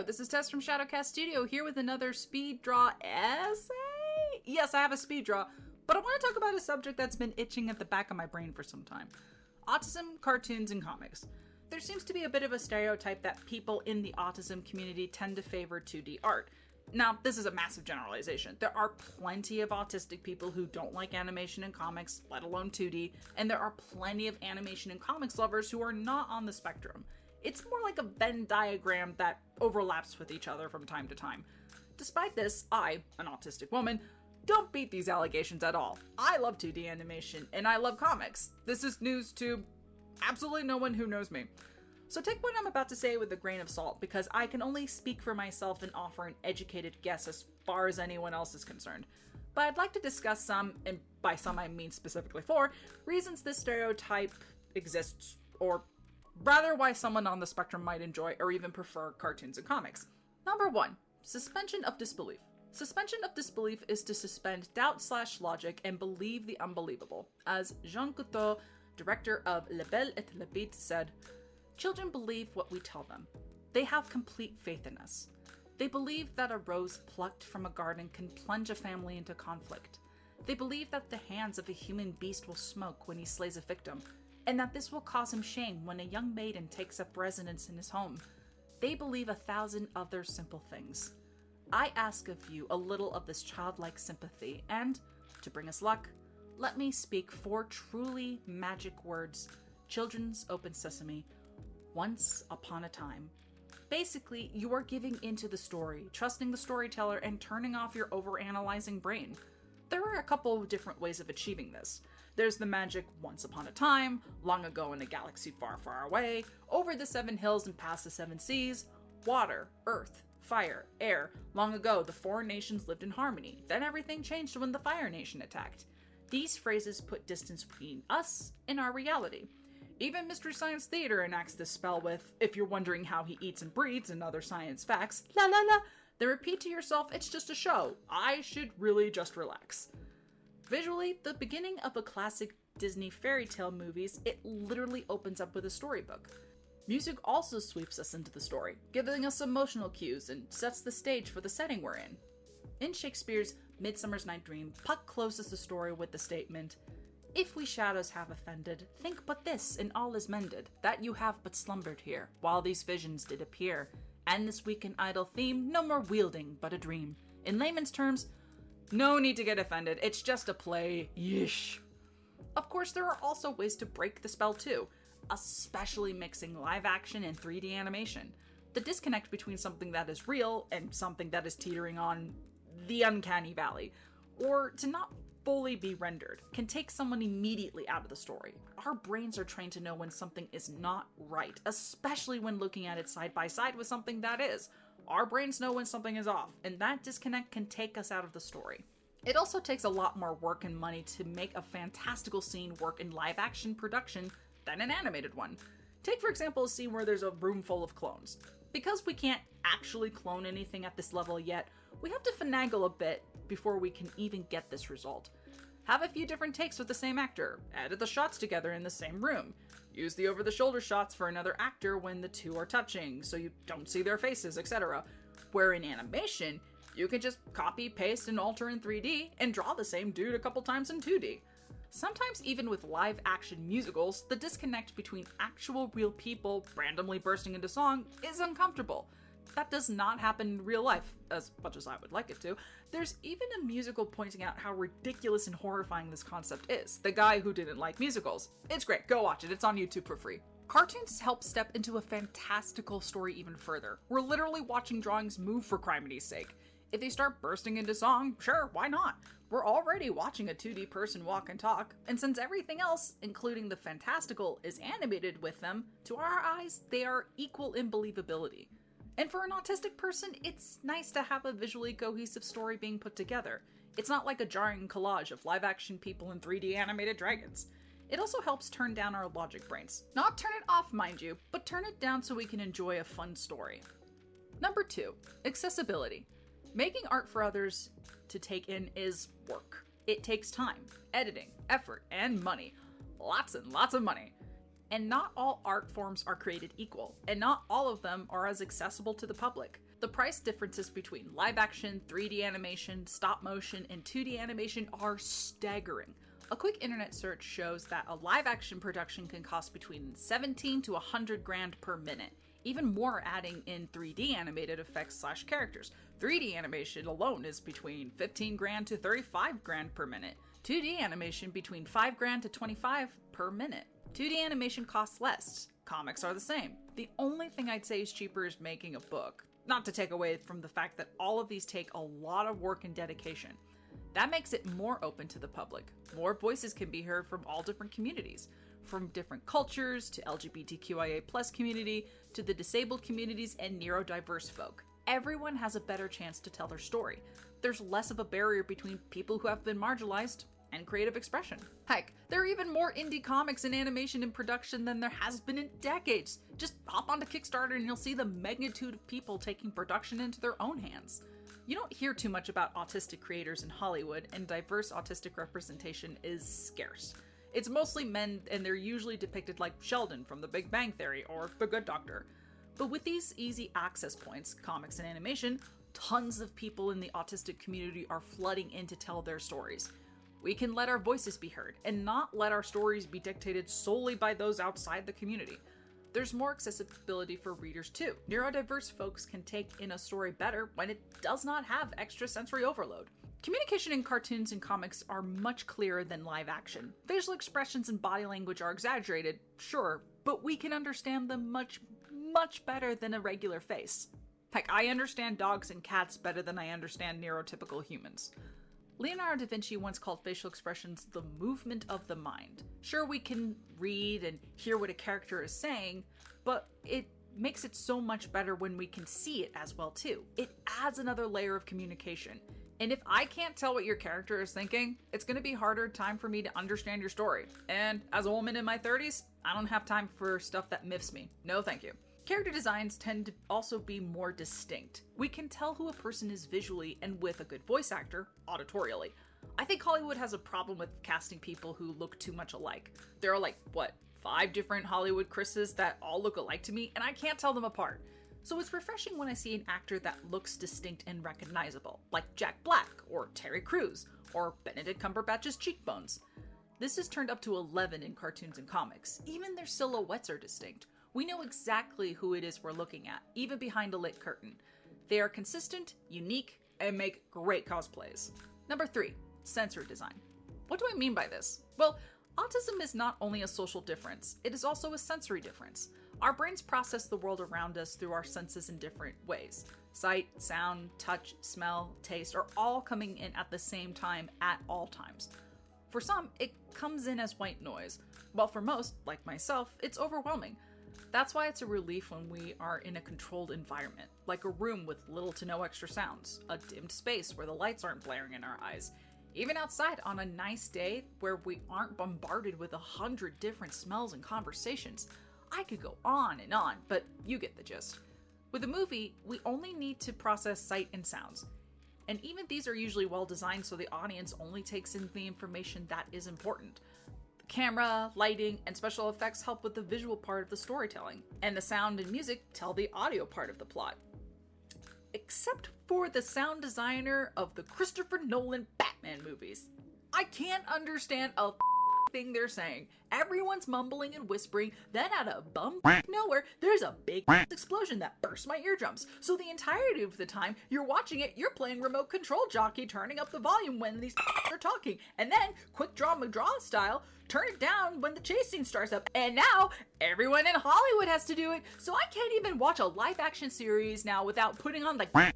This is Tess from ShadowCast Studio here with another speed draw essay. Yes, I have a speed draw, but I want to talk about a subject that's been itching at the back of my brain for some time. Autism, cartoons, and comics. There seems to be a bit of a stereotype that people in the autism community tend to favor 2D art. Now, this is a massive generalization. There are plenty of autistic people who don't like animation and comics, let alone 2D, and there are plenty of animation and comics lovers who are not on the spectrum. It's more like a Venn diagram that overlaps with each other from time to time. Despite this, I, an autistic woman, don't beat these allegations at all. I love 2D animation, and I love comics. This is news to absolutely no one who knows me. So take what I'm about to say with a grain of salt, because I can only speak for myself and offer an educated guess as far as anyone else is concerned. But I'd like to discuss some, and by some I mean specifically 4, reasons this stereotype exists, or rather why someone on the spectrum might enjoy or even prefer cartoons and comics. Number 1. Suspension of disbelief. Suspension of disbelief is to suspend doubt/logic and believe the unbelievable. As Jean Cousteau, director of La Belle et la Bête, said, "Children believe what we tell them. They have complete faith in us. They believe that a rose plucked from a garden can plunge a family into conflict. They believe that the hands of a human beast will smoke when he slays a victim, and that this will cause him shame when a young maiden takes up residence in his home. They believe 1,000 other simple things. I ask of you a little of this childlike sympathy, and, to bring us luck, let me speak 4 truly magic words. Children's open sesame. Once upon a time." Basically, you are giving into the story, trusting the storyteller, and turning off your overanalyzing brain. There are a couple of different ways of achieving this. There's the magic once upon a time, long ago in a galaxy far, far away, over the 7 hills and past the 7 seas, water, earth, fire, air. Long ago, the 4 nations lived in harmony. Then everything changed when the Fire Nation attacked. These phrases put distance between us and our reality. Even Mystery Science Theater enacts this spell with, if you're wondering how he eats and breathes and other science facts, la la la, then repeat to yourself, it's just a show. I should really just relax. Visually, the beginning of a classic Disney fairy tale movies, it literally opens up with a storybook. Music also sweeps us into the story, giving us emotional cues and sets the stage for the setting we're in. In Shakespeare's Midsummer's Night Dream, Puck closes the story with the statement, "If we shadows have offended, think but this, and all is mended, that you have but slumbered here, while these visions did appear. And this weak and idle theme, no more wielding, but a dream." In layman's terms, no need to get offended, it's just a play, yeesh. Of course, there are also ways to break the spell too, especially mixing live action and 3D animation. The disconnect between something that is real and something that is teetering on the uncanny valley, or to not fully be rendered, can take someone immediately out of the story. Our brains are trained to know when something is not right, especially when looking at it side by side with something that is. Our brains know when something is off, and that disconnect can take us out of the story. It also takes a lot more work and money to make a fantastical scene work in live action production than an animated one. Take, for example, a scene where there's a room full of clones. Because we can't actually clone anything at this level yet, we have to finagle a bit before we can even get this result. Have a few different takes with the same actor, edit the shots together in the same room, use the over-the-shoulder shots for another actor when the two are touching, so you don't see their faces, etc. Where in animation, you can just copy, paste, and alter in 3D, and draw the same dude a couple times in 2D. Sometimes even with live-action musicals, the disconnect between actual real people randomly bursting into song is uncomfortable. That does not happen in real life, as much as I would like it to. There's even a musical pointing out how ridiculous and horrifying this concept is. The guy who didn't like musicals. It's great, go watch it, it's on YouTube for free. Cartoons help step into a fantastical story even further. We're literally watching drawings move for crimity's sake. If they start bursting into song, sure, why not? We're already watching a 2D person walk and talk, and since everything else, including the fantastical, is animated with them, to our eyes, they are equal in believability. And for an autistic person, it's nice to have a visually cohesive story being put together. It's not like a jarring collage of live-action people and 3D animated dragons. It also helps turn down our logic brains. Not turn it off, mind you, but turn it down so we can enjoy a fun story. Number 2, accessibility. Making art for others to take in is work. It takes time, editing, effort, and money. Lots and lots of money. And not all art forms are created equal, and not all of them are as accessible to the public. The price differences between live action, 3D animation, stop motion, and 2D animation are staggering. A quick internet search shows that a live action production can cost between 17 to 100 grand per minute. Even more adding in 3D animated effects / characters. 3D animation alone is between 15 grand to 35 grand per minute. 2D animation between 5 grand to 25 per minute. 2D animation costs less. Comics are the same. The only thing I'd say is cheaper is making a book. Not to take away from the fact that all of these take a lot of work and dedication. That makes it more open to the public. More voices can be heard from all different communities. From different cultures, to LGBTQIA+ community, to the disabled communities and neurodiverse folk. Everyone has a better chance to tell their story. There's less of a barrier between people who have been marginalized and creative expression. Heck, there are even more indie comics and animation in production than there has been in decades. Just hop onto Kickstarter and you'll see the magnitude of people taking production into their own hands. You don't hear too much about autistic creators in Hollywood, and diverse autistic representation is scarce. It's mostly men, and they're usually depicted like Sheldon from The Big Bang Theory or The Good Doctor. But with these easy access points, comics and animation, tons of people in the autistic community are flooding in to tell their stories. We can let our voices be heard, and not let our stories be dictated solely by those outside the community. There's more accessibility for readers too. Neurodiverse folks can take in a story better when it does not have extra sensory overload. Communication in cartoons and comics are much clearer than live action. Facial expressions and body language are exaggerated, sure, but we can understand them much better than a regular face. Heck, I understand dogs and cats better than I understand neurotypical humans. Leonardo da Vinci once called facial expressions the movement of the mind. Sure, we can read and hear what a character is saying, but it makes it so much better when we can see it as well too. It adds another layer of communication. And if I can't tell what your character is thinking, it's going to be harder time for me to understand your story. And as a woman in my 30s, I don't have time for stuff that miffs me. No thank you. Character designs tend to also be more distinct. We can tell who a person is visually and with a good voice actor, auditorially. I think Hollywood has a problem with casting people who look too much alike. There are 5 different Hollywood Chris's that all look alike to me, and I can't tell them apart. So it's refreshing when I see an actor that looks distinct and recognizable, like Jack Black, or Terry Crews, or Benedict Cumberbatch's cheekbones. This is turned up to 11 in cartoons and comics. Even their silhouettes are distinct. We know exactly who it is we're looking at, even behind a lit curtain. They are consistent, unique, and make great cosplays. Number 3, sensory design. What do I mean by this? Well, autism is not only a social difference, it is also a sensory difference. Our brains process the world around us through our senses in different ways. Sight, sound, touch, smell, taste are all coming in at the same time at all times. For some, it comes in as white noise, while for most, like myself, it's overwhelming. That's why it's a relief when we are in a controlled environment, like a room with little to no extra sounds, a dimmed space where the lights aren't blaring in our eyes, even outside on a nice day where we aren't bombarded with 100 different smells and conversations. I could go on, but you get the gist. With a movie, we only need to process sight and sounds. And even these are usually well designed so the audience only takes in the information that is important. The camera, lighting, and special effects help with the visual part of the storytelling, and the sound and music tell the audio part of the plot. Except for the sound designer of the Christopher Nolan Batman movies. I can't understand a thing they're saying. Everyone's mumbling and whispering, then out of nowhere, there's a big explosion that bursts my eardrums. So the entirety of the time you're watching it, you're playing remote control jockey, turning up the volume when these are talking. And then, quick draw McDraw style, turn it down when the chase scene starts up. And now, everyone in Hollywood has to do it. So I can't even watch a live action series now without putting on the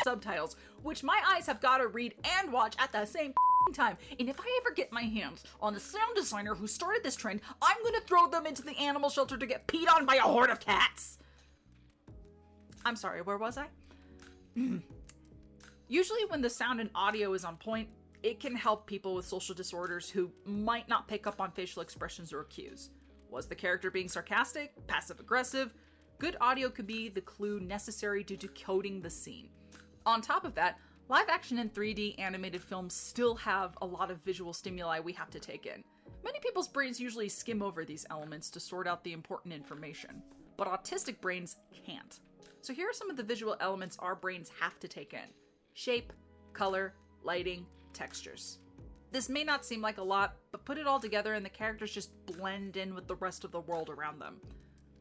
subtitles, which my eyes have got to read and watch at the same time. And if I ever get my hands on the sound designer who started this trend, I'm gonna throw them into the animal shelter to get peed on by a horde of cats. I'm sorry, where was I? Usually when the sound and audio is on point, it can help people with social disorders who might not pick up on facial expressions or cues. Was the character being sarcastic, passive-aggressive? Good audio could be the clue necessary to decoding the scene. On top of that, live action and 3D animated films still have a lot of visual stimuli we have to take in. Many people's brains usually skim over these elements to sort out the important information, but autistic brains can't. So here are some of the visual elements our brains have to take in: shape, color, lighting, textures. This may not seem like a lot, but put it all together and the characters just blend in with the rest of the world around them.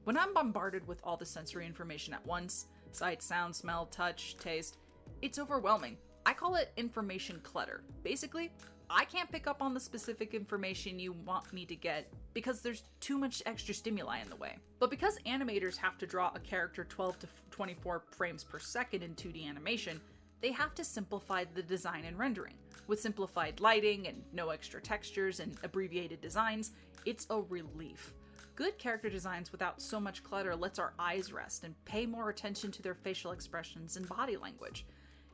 When I'm bombarded with all the sensory information at once, sight, sound, smell, touch, taste, it's overwhelming. I call it information clutter. Basically, I can't pick up on the specific information you want me to get because there's too much extra stimuli in the way. But because animators have to draw a character 12 to 24 frames per second in 2D animation, they have to simplify the design and rendering. With simplified lighting and no extra textures and abbreviated designs, it's a relief. Good character designs without so much clutter lets our eyes rest and pay more attention to their facial expressions and body language,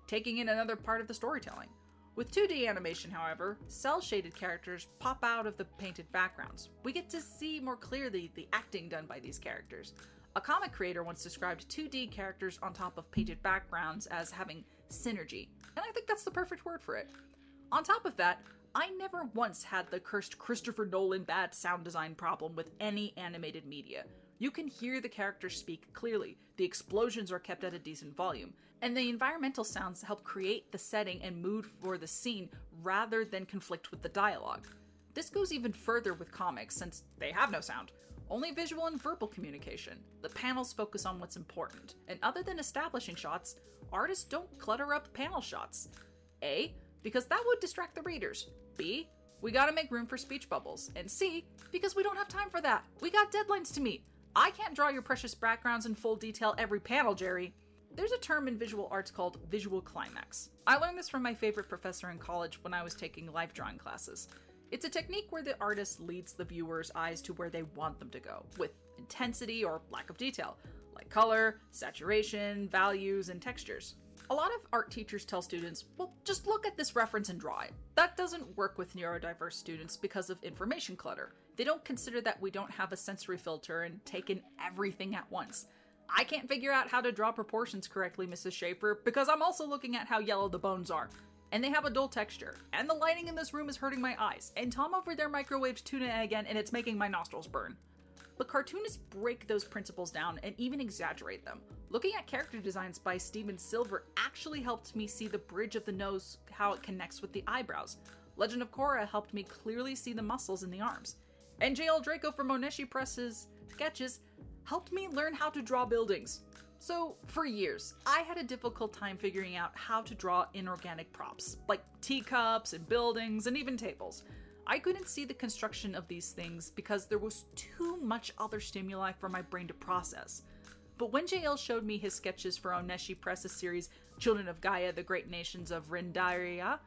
taking in another part of the storytelling. With 2D animation, however, cel-shaded characters pop out of the painted backgrounds. We get to see more clearly the acting done by these characters. A comic creator once described 2D characters on top of painted backgrounds as having synergy, and I think that's the perfect word for it. On top of that, I never once had the cursed Christopher Nolan bad sound design problem with any animated media. You can hear the characters speak clearly, the explosions are kept at a decent volume, and the environmental sounds help create the setting and mood for the scene rather than conflict with the dialogue. This goes even further with comics since they have no sound, only visual and verbal communication. The panels focus on what's important, and other than establishing shots, artists don't clutter up panel shots. A, because that would distract the readers. B, we gotta make room for speech bubbles. And C, because we don't have time for that. We got deadlines to meet. I can't draw your precious backgrounds in full detail every panel, Jerry. There's a term in visual arts called visual climax. I learned this from my favorite professor in college when I was taking life drawing classes. It's a technique where the artist leads the viewer's eyes to where they want them to go, with intensity or lack of detail, like color, saturation, values, and textures. A lot of art teachers tell students, well, just look at this reference and draw it. That doesn't work with neurodiverse students because of information clutter. They don't consider that we don't have a sensory filter and take in everything at once. I can't figure out how to draw proportions correctly, Mrs. Schaefer, because I'm also looking at how yellow the bones are. And they have a dull texture. And the lighting in this room is hurting my eyes. And Tom over there microwaves tuna again and it's making my nostrils burn. But cartoonists break those principles down and even exaggerate them. Looking at character designs by Steven Silver actually helped me see the bridge of the nose, how it connects with the eyebrows. Legend of Korra helped me clearly see the muscles in the arms. And J.L. Draco from Oneshi Press's sketches helped me learn how to draw buildings. So, for years, I had a difficult time figuring out how to draw inorganic props, like teacups and buildings and even tables. I couldn't see the construction of these things because there was too much other stimuli for my brain to process. But when JL showed me his sketches for Oneshi Press's series Children of Gaia, the Great Nations of Rendaria,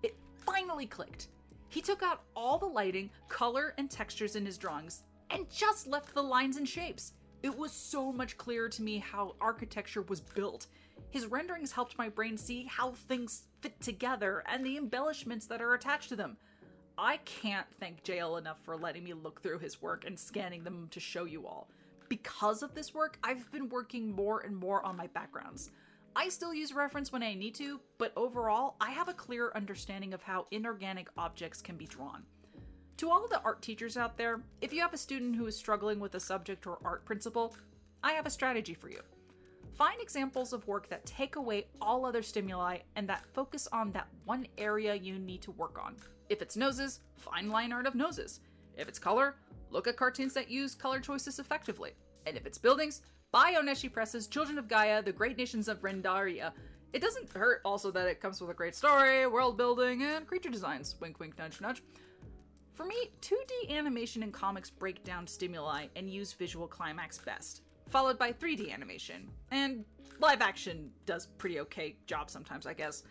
it finally clicked. He took out all the lighting, color, and textures in his drawings and just left the lines and shapes. It was so much clearer to me how architecture was built. His renderings helped my brain see how things fit together and the embellishments that are attached to them. I can't thank JL enough for letting me look through his work and scanning them to show you all. Because of this work, I've been working more and more on my backgrounds. I still use reference when I need to, but overall, I have a clearer understanding of how inorganic objects can be drawn. To all the art teachers out there, if you have a student who is struggling with a subject or art principle, I have a strategy for you. Find examples of work that take away all other stimuli and that focus on that one area you need to work on. If it's noses, find line art of noses. If it's color, look at cartoons that use color choices effectively. And if it's buildings, buy Oneshi Press's Children of Gaia, the Great Nations of Rendaria. It doesn't hurt also that it comes with a great story, world building, and creature designs. Wink wink nudge nudge. For me, 2D animation and comics break down stimuli and use visual climax best, followed by 3D animation, and live action does pretty okay job sometimes, I guess.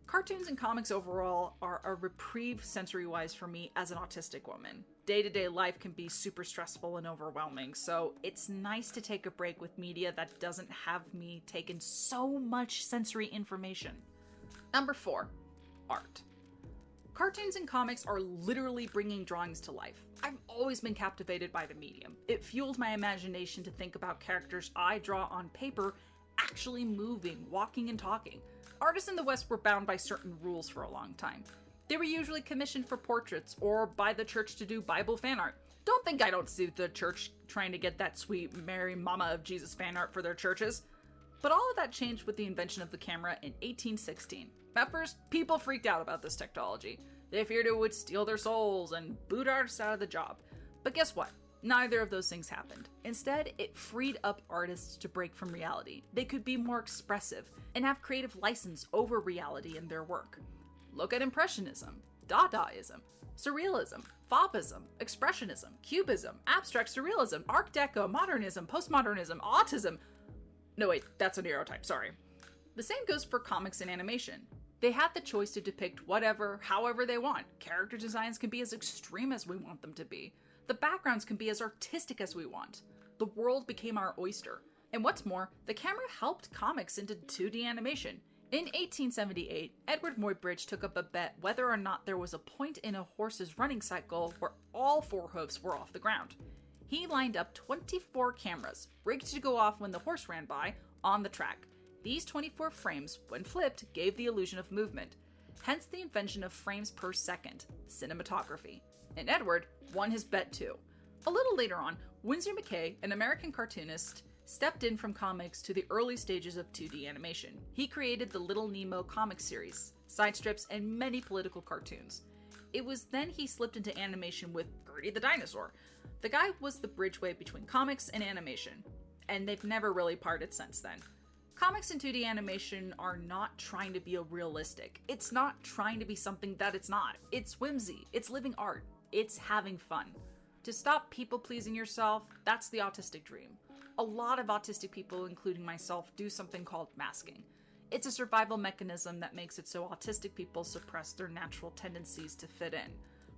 Cartoons and comics overall are a reprieve sensory-wise for me as an autistic woman. Day-to-day life can be super stressful and overwhelming, so it's nice to take a break with media that doesn't have me take in so much sensory information. Number 4, art. Cartoons and comics are literally bringing drawings to life. I've always been captivated by the medium. It fueled my imagination to think about characters I draw on paper actually moving, walking, and talking. Artists in the West were bound by certain rules for a long time. They were usually commissioned for portraits or by the church to do Bible fan art. Don't think I don't see the church trying to get that sweet Mary Mama of Jesus fan art for their churches. But all of that changed with the invention of the camera in 1816. At first, people freaked out about this technology. They feared it would steal their souls and boot artists out of the job. But guess what? Neither of those things happened. Instead, it freed up artists to break from reality. They could be more expressive and have creative license over reality in their work. Look at Impressionism, Dadaism, Surrealism, Fauvism, Expressionism, Cubism, Abstract Surrealism, Art Deco, Modernism, Postmodernism, Autism. No wait, that's a neurotype, sorry. The same goes for comics and animation. They had the choice to depict whatever, however they want. Character designs can be as extreme as we want them to be. The backgrounds can be as artistic as we want. The world became our oyster. And what's more, the camera helped comics into 2D animation. In 1878, Edward Muybridge took up a bet whether or not there was a point in a horse's running cycle where all 4 hoofs were off the ground. He lined up 24 cameras, rigged to go off when the horse ran by, on the track. These 24 frames, when flipped, gave the illusion of movement. Hence the invention of frames per second, cinematography. And Edward won his bet too. A little later on, Winsor McCay, an American cartoonist, stepped in from comics to the early stages of 2D animation. He created the Little Nemo comic series, side strips, and many political cartoons. It was then he slipped into animation with Gertie the Dinosaur. The guy was the bridgeway between comics and animation, and they've never really parted since then. Comics and 2D animation are not trying to be realistic. It's not trying to be something that it's not. It's whimsy. It's living art. It's having fun. To stop people-pleasing yourself, that's the autistic dream. A lot of autistic people, including myself, do something called masking. It's a survival mechanism that makes it so autistic people suppress their natural tendencies to fit in,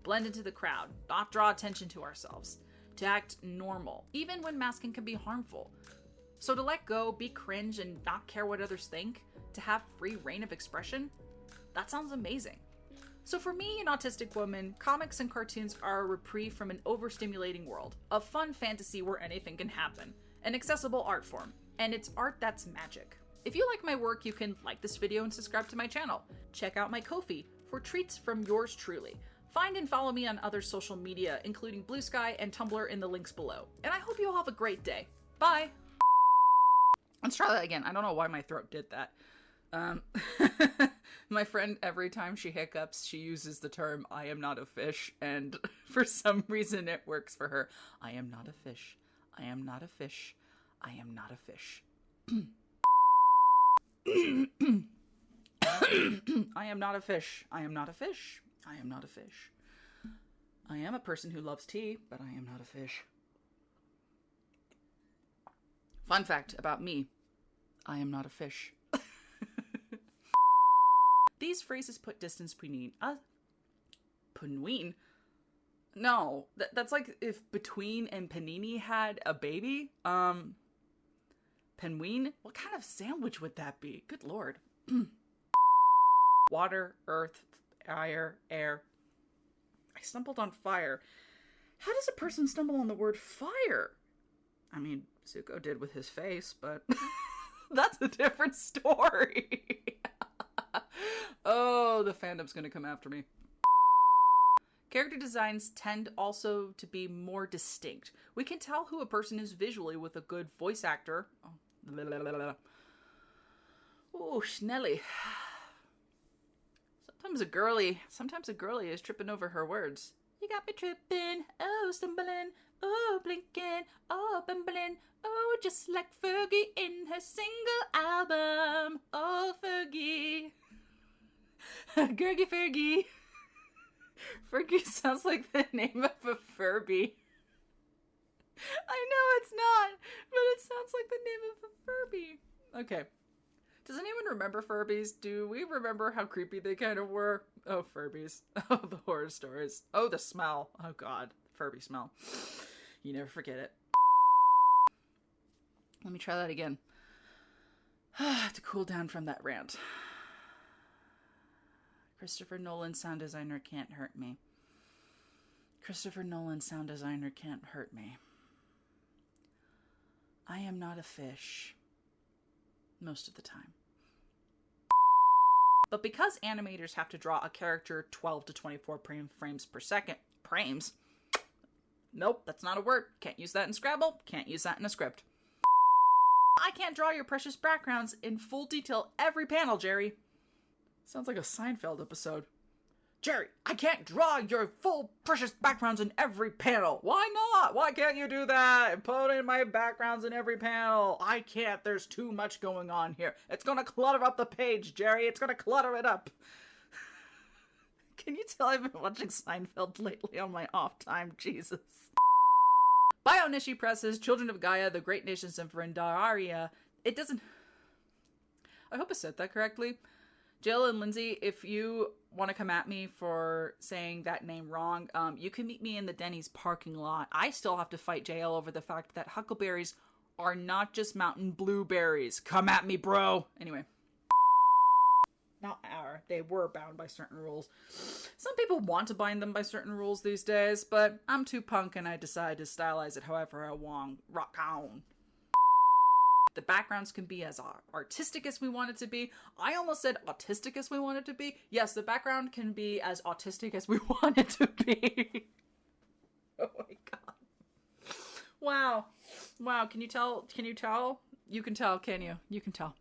blend into the crowd, not draw attention to ourselves, to act normal, even when masking can be harmful. So to let go, be cringe, and not care what others think, to have free reign of expression, that sounds amazing. So for me, an autistic woman, comics and cartoons are a reprieve from an overstimulating world, a fun fantasy where anything can happen, an accessible art form, and it's art that's magic. If you like my work, you can like this video and subscribe to my channel. Check out my Ko-fi for treats from yours truly. Find and follow me on other social media, including Blue Sky and Tumblr in the links below. And I hope you all have a great day. Bye! Let's try that again. I don't know why my throat did that. My friend, every time she hiccups, she uses the term, I am not a fish, and for some reason it works for her. I am not a fish. I am not a fish. I am not a fish. I am not a fish. I am not a fish. I am not a fish. I am a person who loves tea, but I am not a fish. Fun fact about me, I am not a fish. These phrases put distance between us. Penguin? No, that's like if Between and Panini had a baby. Penguin? What kind of sandwich would that be? Good lord. Water, earth, fire, air. I stumbled on fire. How does a person stumble on the word fire? I mean, Zuko did with his face, but that's a different story. Oh, the fandom's gonna come after me. Character designs tend also to be more distinct. We can tell who a person is visually with a good voice actor. Oh, Schnelly. Sometimes a girly is tripping over her words. You got me tripping, oh, stumbling, oh, blinking, oh, bumbling, oh, just like Fergie in her single album. Oh, Fergie. Gergie Fergie. Fergie sounds like the name of a Furby. I know it's not, but it sounds like the name of a Furby. Okay. Does anyone remember Furbies? Do we remember how creepy they kind of were? Oh, Furbies. Oh, the horror stories. Oh, the smell. Oh, God. Furby smell. You never forget it. Let me try that again. To cool down from that rant. Christopher Nolan, sound designer, can't hurt me. Christopher Nolan, sound designer, can't hurt me. I am not a fish. Most of the time. But because animators have to draw a character 12 to 24 frames per second, frames? Nope, that's not a word. Can't use that in Scrabble, can't use that in a script. I can't draw your precious backgrounds in full detail every panel, Jerry. Sounds like a Seinfeld episode. Jerry, I can't draw your full precious backgrounds in every panel. Why not? Why can't you do that? Put in my backgrounds in every panel. I can't. There's too much going on here. It's gonna clutter up the page, Jerry. It's gonna clutter it up. Can you tell I've been watching Seinfeld lately on my off time? Jesus. Bionishi Press's Children of Gaia, The Great Nations of Rendaria. It doesn't... I hope I said that correctly. Jill and Lindsay, if you want to come at me for saying that name wrong, you can meet me in the Denny's parking lot. I still have to fight JL over the fact that huckleberries are not just mountain blueberries. Come at me, bro. Anyway. Not our. They were bound by certain rules. Some people want to bind them by certain rules these days, but I'm too punk and I decide to stylize it however I want. Rock on. The backgrounds can be as artistic as we want it to be. I almost said autistic as we want it to be. Yes, the background can be as autistic as we want it to be. Oh my god. Wow. Wow, can you tell? Can you tell? You can tell, can you? You can tell.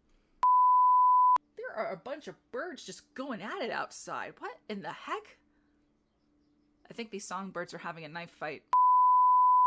There are a bunch of birds just going at it outside. What in the heck? I think these songbirds are having a knife fight.